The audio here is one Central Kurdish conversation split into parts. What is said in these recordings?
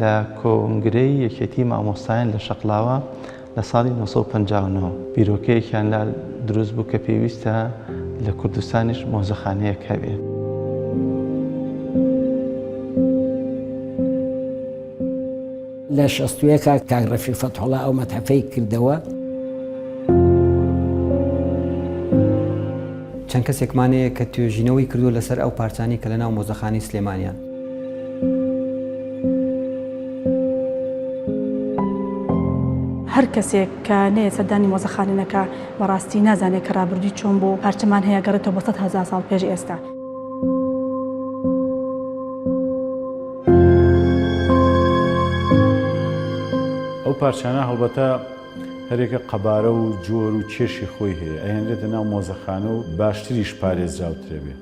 لە کۆنگرەی یەکێتی مامۆستایان لە شەقلاوە لە ساڵی 1959 بیرۆکەیەکیان لا دروست بوو کە پێویستە لە کوردستانیش مۆزەخانەیەک هەبێ. لە 61 کاک ڕەفیق فەتحوڵا ئەو مەتحەفەی کردەوە. چەند کەسێکمانەیە کە توێژینەوەی کردو لەسەر ئەو پارچانی کە لە ناو مۆزەخانەی سلێمانیان. هەر کەسێک کە نەیە سەردانی مۆزەخانەکە بەڕاستی نازانێت کە ڕابردووی چۆن بوو پارچەمان هەیە گەڕێتەوە بە 100,000 ساڵ پێش ئێستا. ئەو پارچانە هەڵبەتە هەرێکە قەبارە و جۆر و کێشی خۆی هەیە ئەهێنرێتە ناو مۆزەخانە و باشتریش پارێزراوترێ بێ.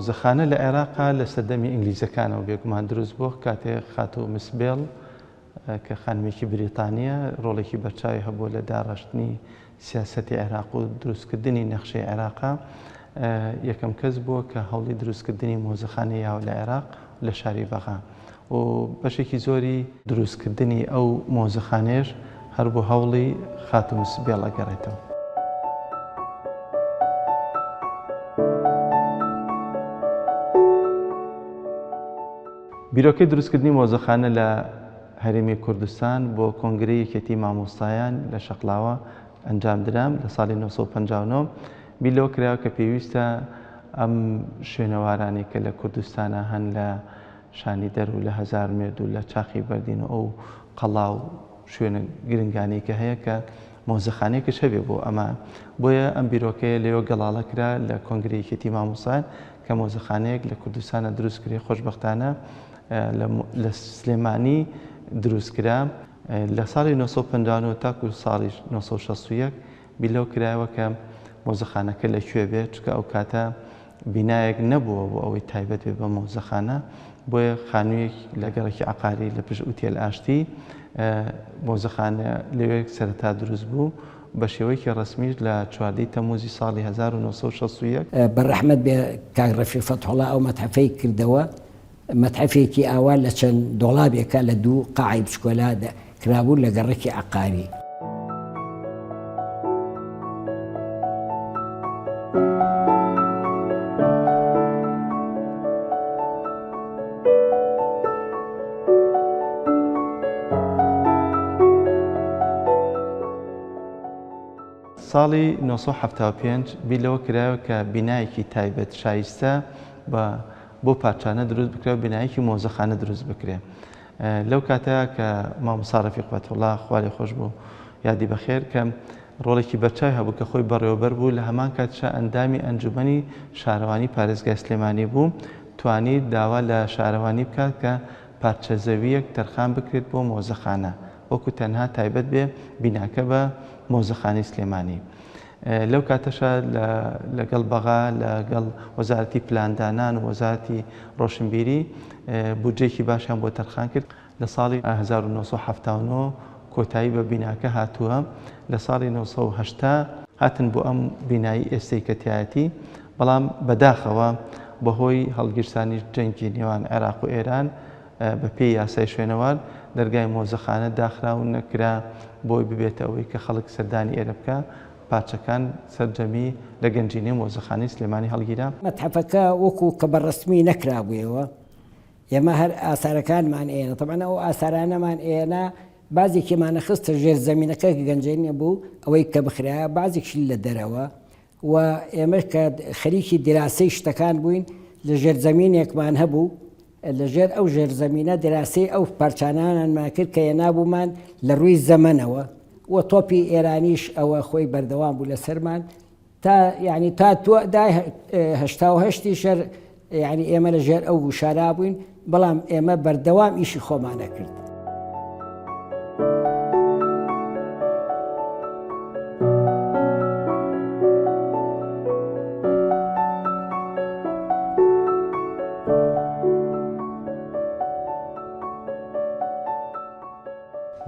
مۆزەخانە لە عێراقا لە سەردەمی ئینگلیزەکانەوە بێگومان دروست بووە کاتێک خاتوو مسبێڵ کە خانمێکی بریتانیە ڕۆڵێکی بەرچاوی هەبوو لە داڕشتنی سیاسەتی عێراق و دروستکردنی نەخشەی عێراقا یەکەم کەس بووە کە هەوڵی دروستکردنی مۆزەخانەی یاوە لە عێراق لە شاری بەغا و بەشێکی زۆری دروستکردنی ئەو مۆزەخانەیەش هەر بۆ هەوڵی خاتوو مسبێڵە گەڕێتەوە. بیرۆکەی دروستکردنی مۆزەخانە لە هەرێمی کوردستان بۆ کۆنگرەی یەکێتی مامۆستایان لە شەقلاوە ئەنجامدرام لە ساڵی 1959 بیلەوە کراوە کە پێویستە ئەم شوێنەوارانی کە لە کوردستانە هەن لە شانی دەر و لە هەزار مێرد و لە چاخی بەردین و ئەو قەڵا و شوێنە گرنگانی کە هەیە کە مۆزەخانەیەکش هەبێ بۆ ئەمە بۆیە ئەم بیرۆکەیە لێوە گەڵاڵە کرا لە کۆنگرەی یەکێتی مامۆستایان کە مۆزەخانەیەک لە کوردستانە دروستکرێ. خۆشبەختانە لە سلێمانی دروستکرا لە ساڵی 1950 تاکو ساڵی 1961 بیلەوە کرایەوە کە مۆزەخانەکە لەکوێ بێت چکە ئەو کاتە بینایەک نەبووە بۆ ئەوەی تایبەت بێ بە مۆزەخانە بۆیە خانوویەک لە گەڕێکی عەقاری لە پشت ئوتێل ئاشتی مۆزەخانە لەوێ سەرەتا دروست بوو بە شێوەیەکی ڕسمیش لە 14 تەمووزی ساڵی 1961 بەڕەحمەت بێ کاک ڕەفیق فەتحوڵا ئەو مەتحەفەی کردەوە. مەتحەفێکی ئاوا لە چەند دۆڵابێکە لە دوو قاعی بچکۆلا کرابوو لە گەڕێکی عەقاری. ساڵی 1975 بیلەوە کرایەوە کە بینایەکی تایبەت شایستە بۆ پارچانە دروست بکرێت و بینایەکی مۆزەخانە دروست بکرێت. لەو کاتەیە کە مامۆستا ڕەفیق فەتحوڵا خوا لێی خۆش بوو یادی بەخێر کە ڕۆڵێکی بەرچاوی هەبوو کە خۆی بەڕێوەبەر بوو لە هەمان کاتشە ئەندامی ئەنجومەنی شارەوانی پارێزگای سلێمانی بوو توانید داوا لە شارەوانی بکات کە پارچە زەویەک تەرخان بکرێت بۆ مۆزەخانە وەکو تەنها تایبەت بێ بیناکە بە مۆزەخانەی سلێمانی. لەو کاتەشە لەگەڵ بەغا لەگەڵ وەزارەتی پلاندانان و وەزارەتی ڕۆشنبیری بودجێکی باشیان بۆ تەرخان کرد. لە ساڵی 1970 کۆتایی بە بیناکە هاتووە. لە ساڵی 1970 هاتن بۆ ئەم بینایی ئێستەی کەتایەتی بەڵام بەداخەوە بەهۆی هەڵگیرسانی جەنگی نێوان عێراق و ئێران بە پێی یاسای شوێنەوار دەرگای مۆزەخانە داخراون نەکرا بۆی ببێتە ئەوەی کە خەڵک سەردانی ئێرە بکە پارچەکان سەرجەمی لە گەنجینەی مۆزەخانەی سلێمانی هەڵگیرا. مەتحەفەکە وەکو کە بەڕەسمی نەکرابوویەوە ئێمە هەر ئاسارەکانمان ئێنە تەبەن ئەو ئاسارانەمان ئێنە بازێکیمانە خستە ژێر زەمینەکە گەنجینە بوو ئەوەی کە بخرایە بازێکشی لە دەرەوە و ئێمە کە خەریکی دیراسی شتەکان بووین لە ژێر زەمینێکمان هەبوو لە ژێر ئەو ژێر زەمینە دیراسی ئەو پارچانانمان کرد کە هێنابوومان لە ڕووی زەمەنەوە و تۆپی ئێرانیش ئەوە خۆی بەردەوام بوو لەسەرمان تا یعنی تا هەشتی شەر یعنی ئێمە لە ژێر ئەو گوشارا بووین بەڵام ئێمە بەردەوام ئیشی خۆمانە کرد.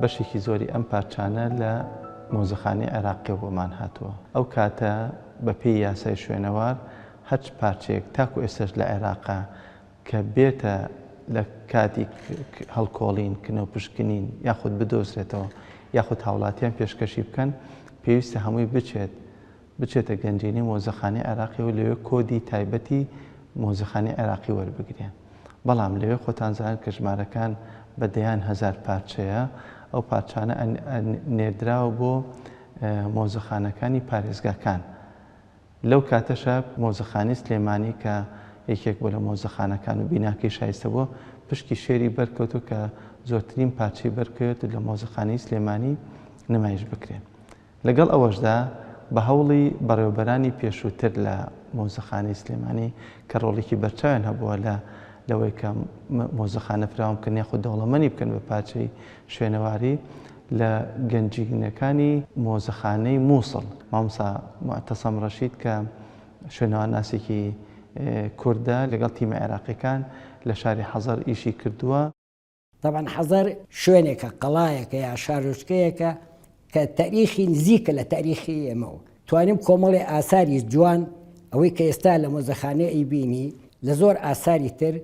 بەشێکی زۆری ئەم پارچانە لە مۆزەخانەی عێراقی بۆمان هاتووە. ئەو کاتە بە پێی یاسای شوێنەوار هەچ پارچەیەک تاکو ئێستش لە عێراقا کە بێتە لە کاتی هەڵکۆڵین کنەوە پشکنین یاخود بدۆزرێتەوە یاخود هاوڵاتیان پێشکەشی بکەن پێویستە هەمووی بچێتە گەنجینی مۆزەخانەی عێراقی و لەوێ کۆدی تایبەتی مۆزەخانەی عێراقی وەربگرێن. بەڵام لەوێ خۆتانزانن کە ژمارەکان بە دەیان هەزار پارچەیە ئەو پارچانە نێردراوە بۆ مۆزەخانەکانی پارێزگاکان. لەو کاتەشە مۆزەخانەی سلێمانی کە یەکێک بۆ لە مۆزەخانەکان و بیناکەی شایستە بۆ پشکی شێری بەرکەوتو کە زۆرترین پارچەی بەرکەوێت لە مۆزەخانەی سلێمانی نمایش بکرێن. لەگەڵ ئەوەشدا بە هەوڵی بەڕێوەبەرانی پێشووتر لە مۆزەخانەی سلێمانی کە ڕۆڵێکی بەرچاویان هەبووە لەوەی کە مۆزەخانە فراوام بکەن یاخود دەوڵەمەندی بکەن بە پارچەی شوێنەواری لە گەنجینەکانی مۆزەخانەی مووسڵ. مامۆستا معتەسەم ڕەشید کە شوێنەوار ناسێکی کوردە لەگەڵ تیمە عێراقیەکان لە شاری حەزەر ئیشی کردووە. طبعا حەزەر شوێنێکە قەڵایەکە یا شارۆچکەیەکە کە تاریخی نزیکە لە تاریخی ئێمەوە. توانیم کۆمەڵی ئاساری جوان ئەوەی کە ئێستا لە مۆزەخانەی ئەیبینی لە زۆر ئاساری تر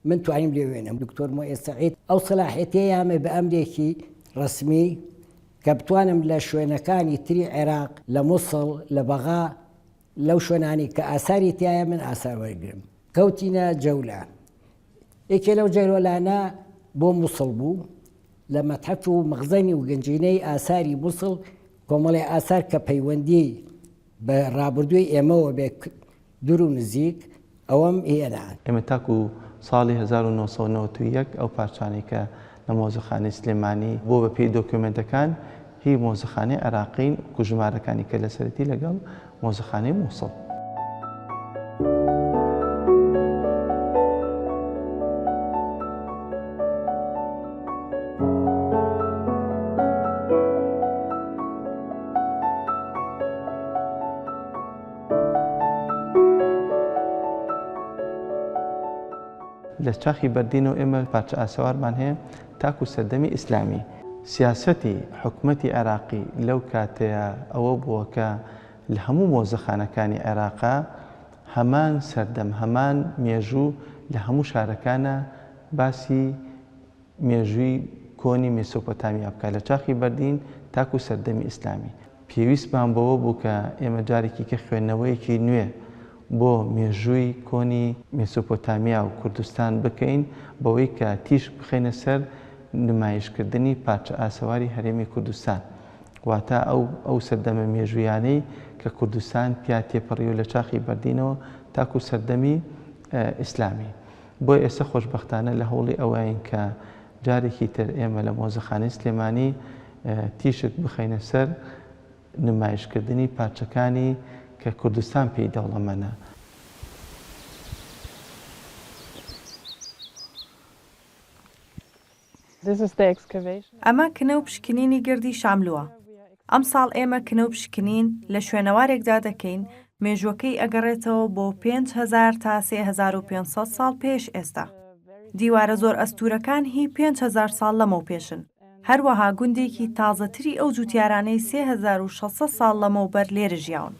من توانیم لێ وێنم. دکتۆر مۆئێ سەعید ئەو سەلاحیەتەیەیامێ بە ئەمرێکی ڕسمی کە بتوانم لە شوێنەکانی تری عێراق لە مووسڵ لە بەغا لەو شوێنانی کە ئاساری تایە من ئاسار وەرگرم. کەوتینە جەولە. یەکێ لەو جەولانە بۆ مووسڵ بوو لە مەتحەف و مەخزەنی و گەنجینەی ئاساری مووسڵ کۆمەڵی ئاسار کە پەیوەندی بە ڕابردووی ئێمەوە بێ دوور و نزیک ئەوەم هێنان. ئێمە تاکو ساڵی 1991 ئەو پارچانەی کە لە مۆزەخانەی سلێمانی بۆ بە پێی دۆکیومنتەکان هی مۆزەخانەی عێراقین و ژمارەکانی کە لەسەرەتی لەگەڵ مۆزەخانەی مووسڵ. لە چاخی بەردینەوە ئێمە پارچە ئاسەوارمان هەیە تاکو سەردەمی ئیسلامی. سیاسەتی حکومەتی عێراقی لەو کاتەیە ئەوە بووە کە لە هەموو مۆزەخانەکانی عێراقا هەمان سەردەم هەمان مێژوو لە هەموو شارەکانە باسی مێژووی کۆنی مێسۆپۆتامیا بکە لە چاخی بەردین تاکو سەردەمی ئیسلامی. پێویستمان بەوە بوو کە ئێمە جارێکی کە خوێندنەوەیەکی نوێ بۆ مێژووی کۆنی مێسۆپۆتامیا و کوردستان بکەین بەوەی کە تیش بخەینە سەر نمایشکردنی پارچە ئاسەواری هەرێمی کوردستان. واتە ئەو سەردەمە مێژوویانەی کە کوردستان پیا تێپەڕی و لە چاخی بەردینەوە تاکو سەردەمی ئیسلامی. بۆ ئێستا خۆشبەختانە لە هەوڵی ئەوەین کە جارێکی تر ئێمە لە مۆزەخانەی سلێمانی تیشک بخەینە سەر نمایشکردنی پارچەکانی کە کوردستان پێی دەوڵەمەندە. ئەمە کنە و پشکنینی گردی شاملووە. ئەم ساڵ ئێمە کنە و پشکنین لە شوێنەوارێکدا دەکەین مێژوەکەی ئەگەڕێتەوە بۆ 5,000 تا 3,500 ساڵ پێش ئێستا. دیوارە زۆر ئەستورەکان هی 5,000 ساڵ لەمەو پێشن. هەروەها گوندێکی تازەتری ئەو جوتیارانەی 3,600 ساڵ لەمەوبەر لێرە ژیاون.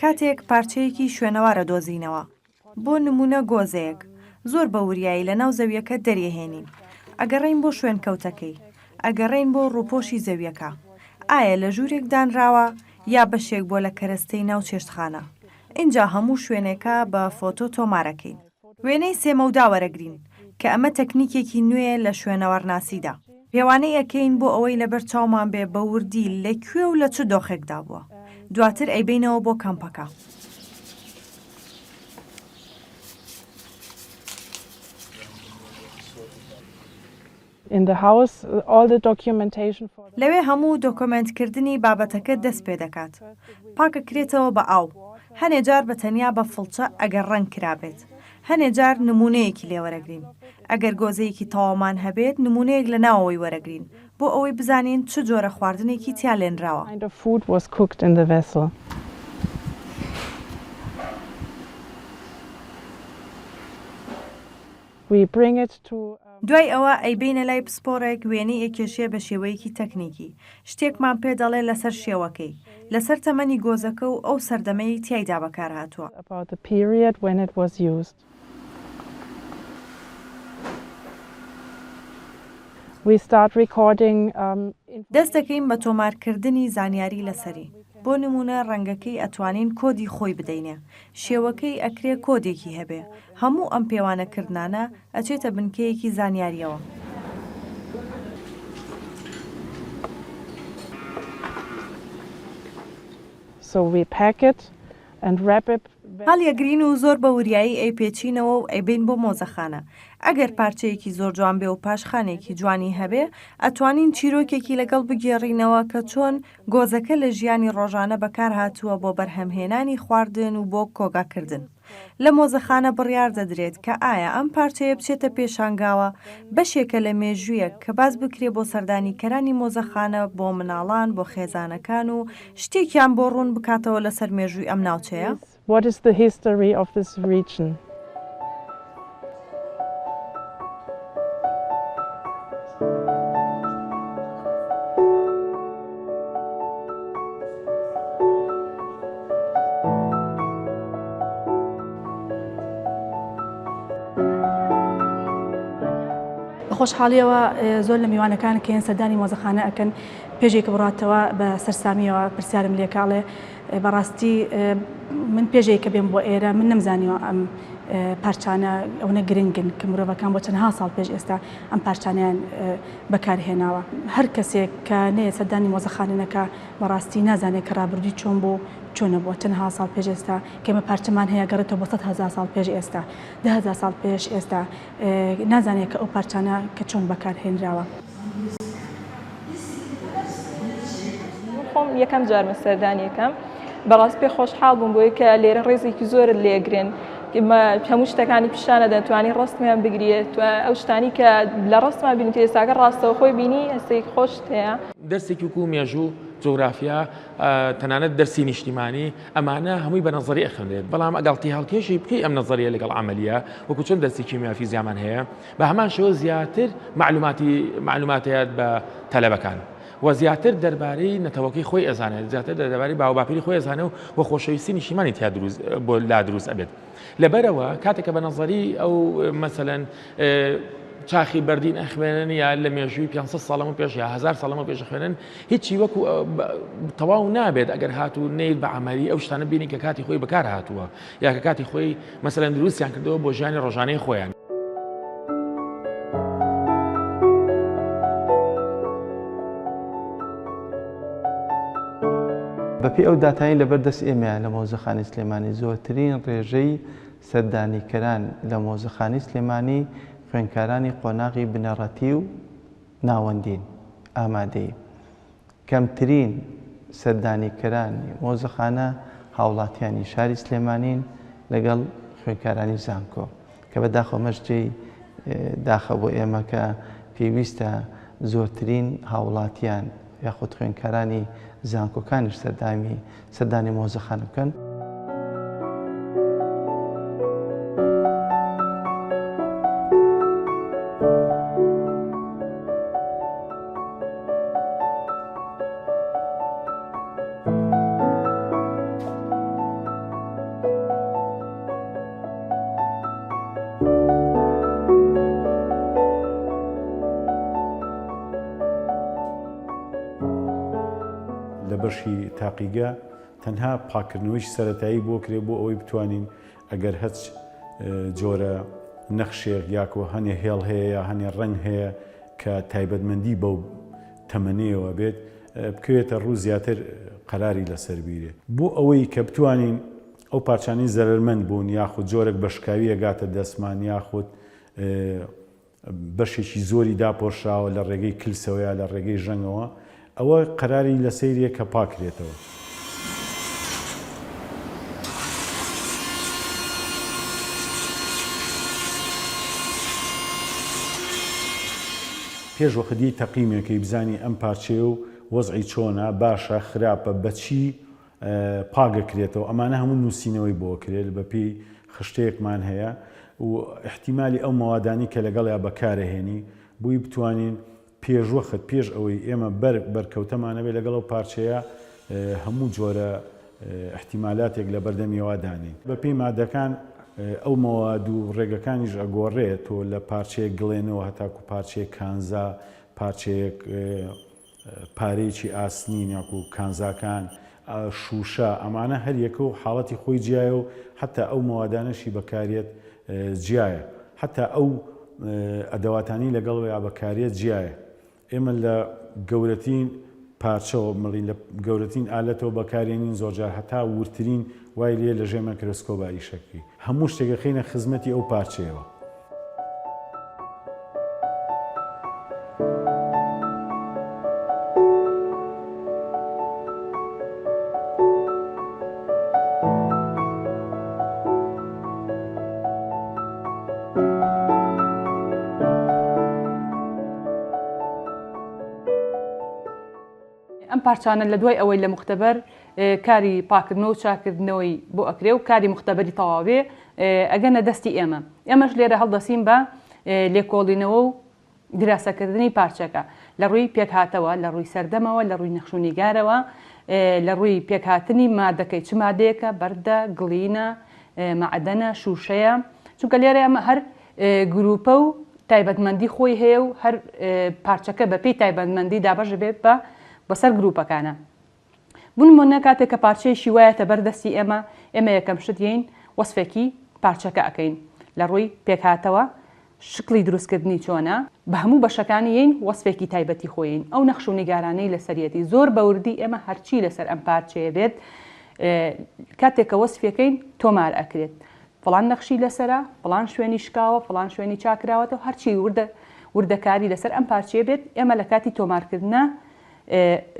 کاتێک پارچەیەکی شوێنەوارە دۆزینەوە بۆ نمونە گۆزەیەک زۆر بە وریایی لە ناو زەویەکە دەریێهێنین. ئەگەڕین بۆ شوێن کەوتەکەی، ئەگەڕین بۆ ڕووپۆشی زەویەکە. ئایا لە ژوورێک دانراوە یا بەشێک بۆ لە کەرەستەی ناو چێشتخانە. اینجا هەموو شوێنێکە بە فۆتۆ تۆمارەکەین. وێنەی سێمەودا وەرەگرین کە ئەمە تەکنیکێکی نوێ لە شوێنەوەرناسیدا. پێوانەی ئەەکەین بۆ ئەوەی لەبەر چاومان بێ بە وردی لەکوێ و لە چ دۆخێکدا بووە. دواتر ئەیبینەوە بۆ کەمپەکە. لەوێ هەموو دۆکۆمنتکردنی بابەتەکە دەست پێ دەکات. پاکەکرێتەوە بە ئاو. هەنێ جار بە تەنیا بە فڵچە ئەگەر ڕەنگ کرابێت. هەنێ جار نمونەیەکی لێوەرەگرین. ئەگەر گۆزەیەکی تەواومان هەبێت نمونەیەک لە ناوەوەی وەرەگرین بۆ ئەوەی بزانین چ جۆرە خواردنێکی تیا لێنراوە. We bring it to دوای ئەوە ئەیبینە لای پسپۆڕێک وێنەی ئەکێشێ بە شێوەیەکی تەکنیکی شتێکمان پێ دەڵێ لەسەر شێوەکەی لەسەر تەمەنی گۆزەکە و ئەو سەردەمەی تیایدا بەکار هاتووە. about the period when it was used. We start recording دەست دەکەین بە تۆمارکردنی زانیاری لەسەری. بۆ نمونە ڕەنگەکەی ئەتوانین کۆدی خۆی بدەینێ. شێوەکەی ئەکرێ کۆدێکی هەبێ. هەموو ئەم پێوانەکردانە ئەچێتە بنکەیەکی زانیاریەوە. So we pack it and wrap it. هەڵیەگرین و زۆر بە وریایی ئەی پێچینەوە و ئەیبین بۆ مۆزەخانە. ئەگەر پارچەیەکی زۆر جوان بێ و پاشخانێکی جوانی هەبێ، ئەتوانین چیرۆکێکی لەگەڵ بگێڕینەوە کە چۆن گۆزەکە لە ژیانی ڕۆژانە بەکار هاتووە بۆ بەرهەمهێنانی خواردن و بۆ کۆگاکردن. لە مۆزەخانە بڕیار دەدرێت کە ئایا ئەم پارچەیە بچێتە پێشانگاوە بەشێکە لە مێژوویە کە باز بکرێ بۆ سەردانیکەرانی مۆزەخانە بۆ مناڵان بۆ خێزانەکان و شتێکیان بۆ ڕوون بکاتەوە لەسەر مێژووی ئەم ناوچەیە. What is the history of this region? خۆشحاڵیەوە زۆر لە میوانەکان کە هێن سەردانی مۆزەخانە ئەکەن پێشێکە بڕاتەوە بە سەرسامیەوە پرسیارم لێکاڵێ بەڕاستی من پێشەیە کە بێم بۆ ئێرە من نەمزانیەوە ئەم پارچانە ئەوەنە گرنگن کە مرۆڤەکان بۆ چەندها ساڵ پێش ئێستا ئەم پارچانیان بەکارهێناوە. هەر کەسێک کە نەیە سەردانی مۆزەخانەکە بەڕاستی نازانێت کە ڕابردووی چۆن بۆ چۆنە بۆ چەندها ساڵ پێش ئێستا کەمە پارچەمان هەیە گەڕێتەوە بۆ 100,000 ساڵ پێش ئێستا 10,000 ساڵ پێش ئێستا نازانێت کە ئەو پارچانە کە چۆن بەکارهێنراوە. خۆم یەکەم جارمە سەردانی یەکەم بەڕاست پێ خۆشحاڵ بووم بۆی کە لێرە ڕێزێکی زۆرت لێگرن هەموو شتەکانی پیشانە دەتوانانی ڕاستمیان بگرێت ئەو شتانی کە لە ڕاستمان بینیت ئێستاگە ڕاستەوە خۆی بینی هەستێک خۆش هەیە. دەرسێکی و مێژوو جۆگرافیا تەنانەت دەرسی نیشتیمانی ئەمانە هەمووی بە نەزەری ئەخوێنرێت بەڵام ئەگەڵتی هەڵکێشی بکەی ئەم نەزەریە لەگەڵ عملیە وەکو چۆن دەرسی کیمیا فیزیامان هەیە بە هەمان شێوە زیاتر معلوماتیات بە تەلەبەکان. و زیاتر دەربارەی نەتەوەکەی خۆی ئەزانێت زیاتر دەربارەی باوباپیری خۆی ئەزانێت و خۆشەویستی نیشتیمانی تیا بۆ لا دروست ئەبێت. لەبەرەوە کاتێکە بە نەزەری ئەو مەسەلەن چاخی بەردین ئەخوێنن یا لە مێژووی 500 ساڵەمە پێش یا 1000 ساڵەمە پێش خوێنن هیچی وەکو تەواو نابێت ئەگەر هاتوو نەیت بە عملی ئەو شتانە بینی کە کاتی خۆی بەکار هاتووە یا کە کاتی خۆی مەسەلەن دروستیان کردەوە بۆ ژیانی ڕۆژانەی خۆیان. بەپی ئەو داتایی لەبەردەست ئێمەیە لە مۆزەخانەی سلێمانی زۆرترین ڕێژەی سەردانیکەران لە مۆزەخانەی سلێمانی خوێندکارانی قۆناغی بنەڕەتی و ناوەندین ئامادەی کەمترین سەردانیکەرانی مۆزەخانە هاوڵاتیانی شاری سلێمانین لەگەڵ خوێندکارانی زانکۆ کە بەداخۆ مەشجێی داخە بۆ ئێمە کە پێویستە زۆرترین هاوڵاتیان یاخود خوێندکارانی زانکۆکانیش سەردانی مۆزەخانە بکەن. لە بەشی تاقیگە تەنها پاکردنەوەی سەرەتایی بۆ کرێ بۆ ئەوەی بتوانین ئەگەر هەچ جۆرە نەخشێک یاکۆ هەنێ هێڵ هەیە یا هەنێ ڕەنگ هەیە کە تایبەتمەندی بەو تەمەنەیەوە بێت بکەوێتە ڕوو زیاتر قەراری لەسەر بیرێت بۆ ئەوەی کە بتوانین ئەو پارچانەی زەرمەند بوون یاخود جۆرێک بەشکاوی ئەگاتە دەستمان یاخود بەشێکی زۆری داپۆشراوە لە ڕێگەی کلسەوە یا لە ڕێگەی ژەنگەوە ئەوە قەراری لە سەیریە کە پاکرێتەوە. پێش وەختی تەقیمێکی بزانی ئەم پارچەیە و وەزعی چۆنە باشە خراپە بەچی پاگەکرێتەوە ئەمانە هەموو نووسینەوەی بۆ کرێت بەپێی خشتەیەکمان هەیە و احتیمالی ئەو مەوادانی کە لەگەڵیا بەکارەهێنی بووی بتوانین پێشوەخت پێش ئەوەی ئێمە بەرکەوتەمانە بێ لەگەڵ ئەو پارچەیە هەموو جۆرە احتیمالاتێک لە بەردەمیەوە دانین. بە پێی مادەکان ئەو مەواد و ڕێگەکانیش ئەگۆڕێت تۆ لە پارچەیەک گڵێنەوە هەتاکو پارچەیەک کانزا، پارچەیەک پارەیەکی ئاسنین یاکو کانزاکان، شوشە، ئەمانە هەر یەکە و حاڵەتی خۆی جیایە و حتا ئەو مەوادانەشی بەکارێت جیایە، حتا ئەو ئەدەواتانی لەگەڵەوەی بەکارێت جیایە. ئێمە لە گەورەترین پارچەوە مڵی لە گەورەترین ئالەتەوە بەکارێنین زۆرجار هەتا ورترین وای لێ لە ژێر مایکرۆسکۆپی شەکری هەموو شتێکە خینە خزمەتی ئەو پارچەیەوە. ئەم پارچانە لە دوای ئەوەی لە مختبەر کاری پاکردنەوە و چاکردنەوەی بۆ ئەکرێ و کاری مختبەری تەواوێ ئەگەنە دەستی ئێمەش لێرە هەڵدەسین بە لێکۆڵینەوە و دراسەکردنی پارچەکە لە ڕووی پێکهاتەوە، لە ڕووی سەردەمەوە، لە ڕووی نەخشوونیگارەوە، لە ڕووی پێکهاتنی مادەکەی چ مادەیەکە، بەردە، گڵینە، مەعدەنە، شوشەیە، چونکە لێرە ئەمە هەر گروپە و تایبەتمەندی خۆی هەیە و هەر پارچەکە بە پێی تایبەتمەندی دابەش بێت بەسەر گروپەکانە. بوونمونە کاتێک کە پارچەیەشی وایەتە بەردەستی ئێمە یەکەم شت یین وەسفێکی پارچەکە ئەەکەین لە ڕووی پێکهاتەوە، شکلی دروستکردنی چۆنە، بە هەموو بەشەکانی یین وەسفێکی تایبەتی خۆین. ئەو نەخش و نیگارانەی لەسەرەتی زۆر بەوردی ئێمە هەرچی لەسەر ئەم پارچەیە بێت کاتێک کە وەسفەکەین تۆمار ئەکرێت. فڵان نەخشی لەسەرە، فڵان شوێنی شکاوە، فڵان شوێنی چاکراوەتەوە، هەرچی وردەکاری لەسەر ئەم پارچەیە بێت ئێمە لە کاتی تۆمارکردنە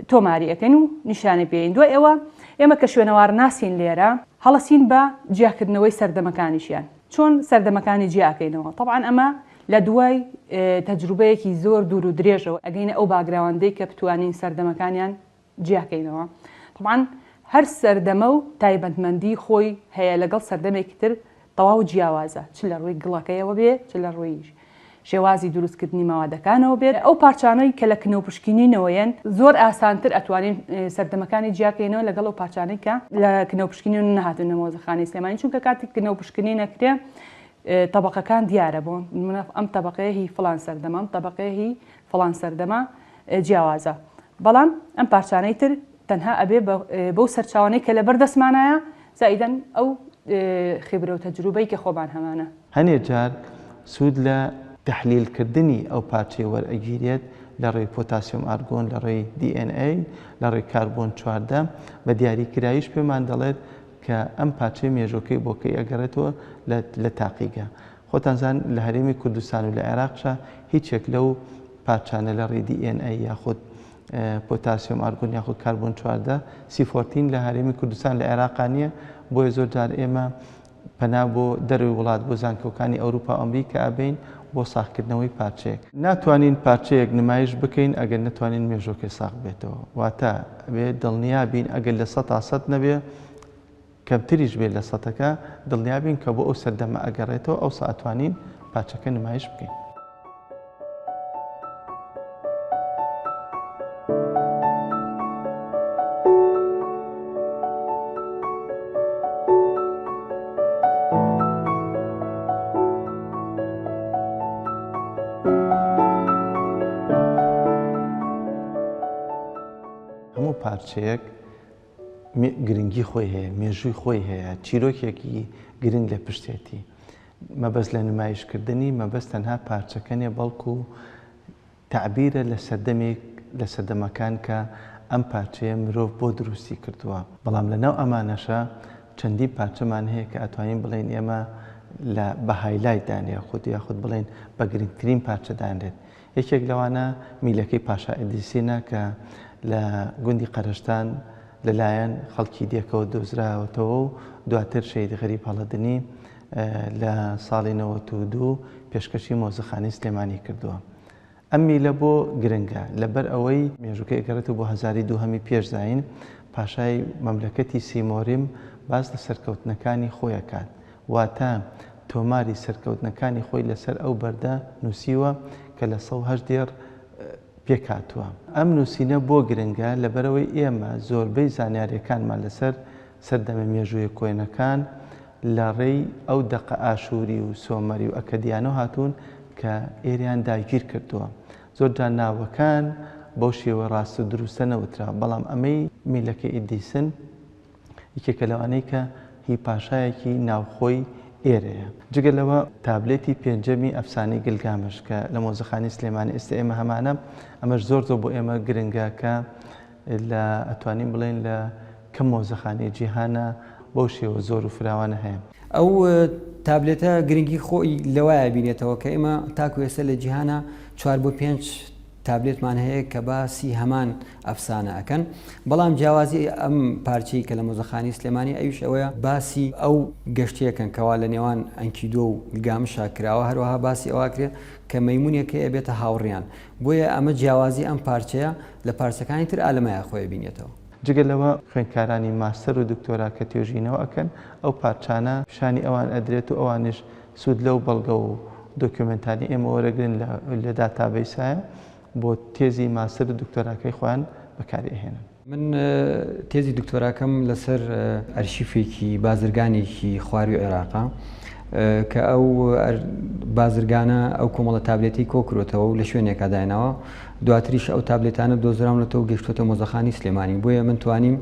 تۆماری ئەەکەین و نیشانە پێین. دوای ئێمە کە شوێنەوار ناسین لێرە هەڵەسین بە جیاکردنەوەی سەردەمەکانیشیان، چۆن سەردەمەکانی جیاکەینەوە. طبعاً ئەمە لە دوای تەجروبەیەکی زۆر دوور و درێژەوە ئەگەینە ئەو باگراوەندەی کە بتوانین سەردەمەکانیان جیاکەینەوە. طبعاً هەر سەردەمە و تایبەتمەندی خۆی هەیە لەگەڵ سەردەمێکی تر تەواو جیاوازە، چ لە ڕووی گڵەکەیەوە بێت، چ لە ڕووی شێوازی دروستکردنی ماوادەکانەوە بێت. ئەو پارچانەی کە لە کنەوپشکنینەوەیەن زۆر ئاسانتر ئەتوانین سەردەمەکانی جیاکەینەوە لەگەڵ ئەو پارچانەی کە لە کنەوپشکنین نەهاتونە مۆزەخانەی سلێمانی، چونکە کاتی کنەوپشکنی نەکرێ تەبەقەکان دیارە بۆ ئەم تەبەقەیە هی فڵان سەردەمە، ئەم تەبەقەیە هی فڵان سەردەمە جیاوازە. بەڵام ئەم پارچانەی تر تەنها ئەبێ بەو سەرچاوانەی کە لە بەردەستمانایە زائیدەن ئەو خبرە و تەجروبەی کە خۆبان هەمانە. هەنێ جار سوود لە تحلیلکردنی ئەو پارچەی وەرئەگیرێت لە ڕێی پۆتاسیۆم ئارگۆن، لە ڕێی DNA، لە ڕێی کاربۆن 14 بە دیاریکراییش پێمان دەڵێت کە ئەم پارچەی مێژۆکەی بۆکەی ئەگەڕێتەوە لە تاقیگە. خۆتانزان لە هەرێمی کوردستان و لە عێراقشە هیچێک لەو پارچانە لە ڕێی DNA یاخود پۆتاسیۆم ئارگۆن یاخود کاربۆن 14 سیفۆرتین لە هەرێمی کوردستان لە عێراقانیە. بۆیە زۆر جار ئێمە پەنا بۆ دەروی وڵات بۆ زانکۆکانی ئەوروپا ئەمریکا ئەبین بۆ ساختکردنەوەی پارچەیەک. ناتوانین پارچەیەک نمایش بکەین ئەگەر نتوانین مێژۆکێ ساخت بێتەوە، واتە ئەبێ دڵنیا بین ئەگەر لە 100% نەبێ کەمتریش بێت لە 100ەکە دڵنیا بین کە بۆ ئەو سەردەمە ئەگەڕێتەوە ئەو ئەتوانین پارچەکە نمایش بکەین. پارچەیەک گرنگی خۆی هەیە، مێژووی خۆی هەیە، چیرۆکێکی گرنگ لە پشتێتی. مەبەست لە نمایشکردنی مەبەست تەنها پارچەکەنێ بەڵکو تعبیرە لە سەردەمەکان کە ئەم پارچەیە مرۆڤ بۆ دروستی کردووە. بەڵام لەناو ئەمانەشە چەندی پارچەمان هەیە کە ئەتوانین بڵێن ئێمە لە بە هایلایت دانێ یاخود بڵێن بە گرنگترین پارچە دانرێت. یەکێک لەوانە میلەکەی پاشا ئیدریسینە کە لە گوندی قەرەشتان لەلایەن خەڵکی دێکەوە دۆزراوەتەوە و دواتر شەید غەریب هەڵەدنی لە ساڵی 92 پێشکەشی مۆزەخانەی سلێمانی کردووە. ئەم میلە بۆ گرنگە لەبەر ئەوەی مێژووکە ئەگەڕێتەوە بۆ 1200 پێشزاین پاشای مەملەکەتی سیمۆریم باز لە سەرکەوتنەکانی خۆیەکات، واتە تۆماری سەرکەوتنەکانی خۆی لەسەر ئەو بەردە نووسیوە کە لە 1970 پێکاتووە. ئەم نووسینە بۆ گرنگە لەبەرەوەی ئێمە زۆربەی زانیاریەکانمان لەسەر سەردەمە مێژوویە کۆینەکان لە ڕێی ئەو دەقە ئاشووری و سۆمەری و ئەکەدیانۆ هاتوون کە ئێریان داگیر کردووە. زۆرجان ناوەکان بەو شێوە ڕاست و دروستە نەوترا، بەڵام ئەمەی میلەکە ئیدیسن یەکێکە لەوانەی کە هی پاشایەکی ناوخۆی ئێرەیە. جگە لەوە تابلێتی پێنجەمی ئەفسانەی گلگامش کە لە مۆزەخانی سلێمانی ئێستا ئێمە هەمانە، ئەمەش زۆر بۆ ئێمە گرنگە کە لە ئەتوانین بڵێن لە کەم مۆزەخانی جیهانە بەو شێوە زۆر و فراوانە هەیە. ئەو تابلێتە گرنگی خۆی لەوایە بینێتەوە کە ئێمە تاکو ئێستا لە جیهانە 4 بۆ 5 تابلێتمان هەیە کە باسی هەمان ئەفسانە ئەکەن، بەڵام جیاوازی ئەم پارچەی کە لە مۆزەخانی سلێمانی ئەویش ئەوەیە باسی ئەو گەشتیەکەن کەوا لە نێوان ئەنکیدۆ و گلگامشا کراوە، هەروەها باسی ئەوە کرێ کە مەیمونێکە ئەبێتە هاوڕیان. بۆیە ئەمە جیاوازی ئەم پارچەیە لە پارچەکانی تر ئالەمایە خۆی بینێتەوە. جگە لەوە خوێندکارانی ماستەر و دکتۆرا کە توێژینەوە ئەکەن ئەو پارچانە پیشانی ئەوان ئەدرێت و ئەوانش سوود لەو بەڵگە و دۆکیومنتانی ئێمە وەرەگرن لە داتابیسایە بۆ تێزی ماستەر و دکتۆراکەی خۆیان بەکاری ئەهێنن. من تێزی دکتۆراکەم لەسەر ئەرشیفێکی بازرگانێکی خواروی عێراقا کە ئەو بازرگانە ئەو کۆمەڵە تابلێتی کۆکرۆتەوە و لە شوێنێکا داینەوە، دواتریش ئەو تابلێتانە دۆزراونەتەوە گەشتۆتە مۆزەخانی سلێمانی. بۆیە من توانیم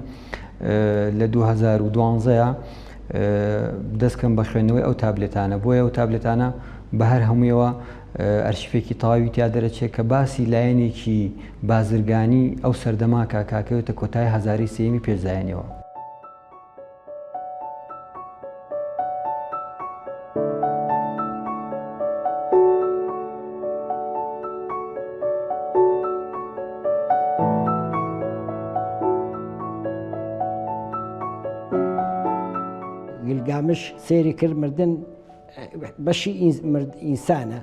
لە 2012 دەستکەم بە خوێندنەوەی ئەو تابلێتانە. بۆیە ئەو تابلێتانە بە هەر هەموویەوە ئەرشیفێکی تەواوی تیا دەرەچێت کە باسی لایەنێکی بازرگانی ئەو سەردەما کاکاکەوێتە کۆتای هەزاری سێمی پێشدایەنەوە. گلگامش سێری کرد مردن بەشی ئینسانە،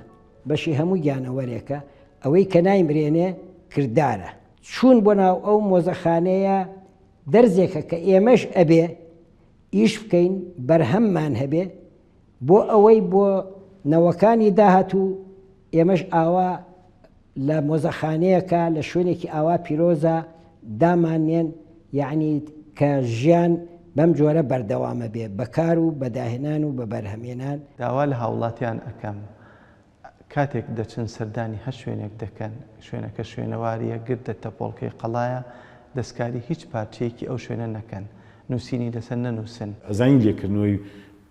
بەشی هەموو گیانەوەرێکە، ئەوەی کە نایمرێنێ کردارە. چوون بۆ ناو ئەو مۆزەخانەیە دەرزێکە کە ئێمەش ئەبێ ئیش بکەین بەرهەممان هەبێ بۆ ئەوەی بۆ نەوەکانی داهاتوو ئێمەش ئاوا لە مۆزەخانەیەکە لە شوێنێکی ئاوا پیرۆزە دامانێن، یعنی کە ژیان بەم جۆرە بەردەوامە بێ بەکار و بەداهێنان و بە بەرهەمێنان. داوا لە هاوڵاتیان ئەەکەم کاتێک دەچن سەردانی هەر شوێنێک دەکەن، شوێنەکە شوێنەواریە گرت دەتە پۆڵکەی قەڵایە، دەستکاری هیچ پارچەیەکی ئەو شوێنە نەکەن، نووسینی لەسەر نەنووسن. ئەزانی لێکردنەوەی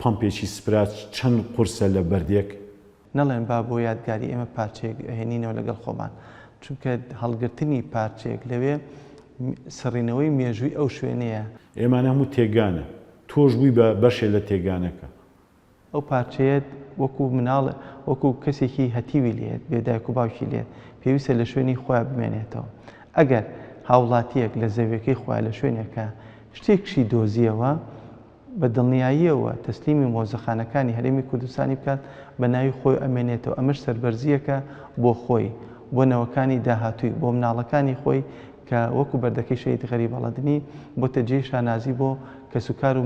پمپێکی سپرات چەند قورسە لە بەردێک نەڵێن با بۆ یادگاری ئێمە پارچەیەک ئەهێنینەوە لەگەڵ خۆمان، چونکە هەڵگرتنی پارچەیەک لەوێ سڕینەوەی مێژووی ئەو شوێنەیە. ئێمان هەموو تێگانە، تۆش بووی بە بەشێ لە تێگانەکە. ئەو پارچەیەت وەکو مناڵ وەکو کەسێکی هەتیوی لێت بێدایک و باوکی لێت پێویستە لە شوێنی خۆیان بمێنێتەوە. ئەگەر هاوڵاتیەک لە زەویەکەی خۆیان لە شوێنێکە شتێکشی دۆزیەوە بە دڵنیاییەوە تەسلیمی مۆزەخانەکانی هەرێمی کوردستانی بکات بە ناوی خۆی ئەمێنێتەوە. ئەمەش سەربەرزیەکە بۆ خۆی، بۆ نەوەکانی داهاتووی، بۆ مناڵەکانی خۆی کە وەکو بەردەکەی شەید غەریبەڵەدنی بۆتە جێی شانازی بۆ کەسوکار و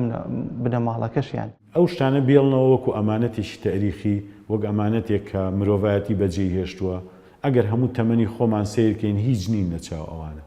بنەماڵەکەشیان. ئەو شتانە بێڵنەوە وەکو ئەمانەتێکی تاریخی، وەک ئەمانەتێک کە مرۆڤایەتی بەجێی هێشتووە. ئەگەر هەموو تەمەنی خۆمان سیرکەین هیچ نین لە چاو ئەوانە.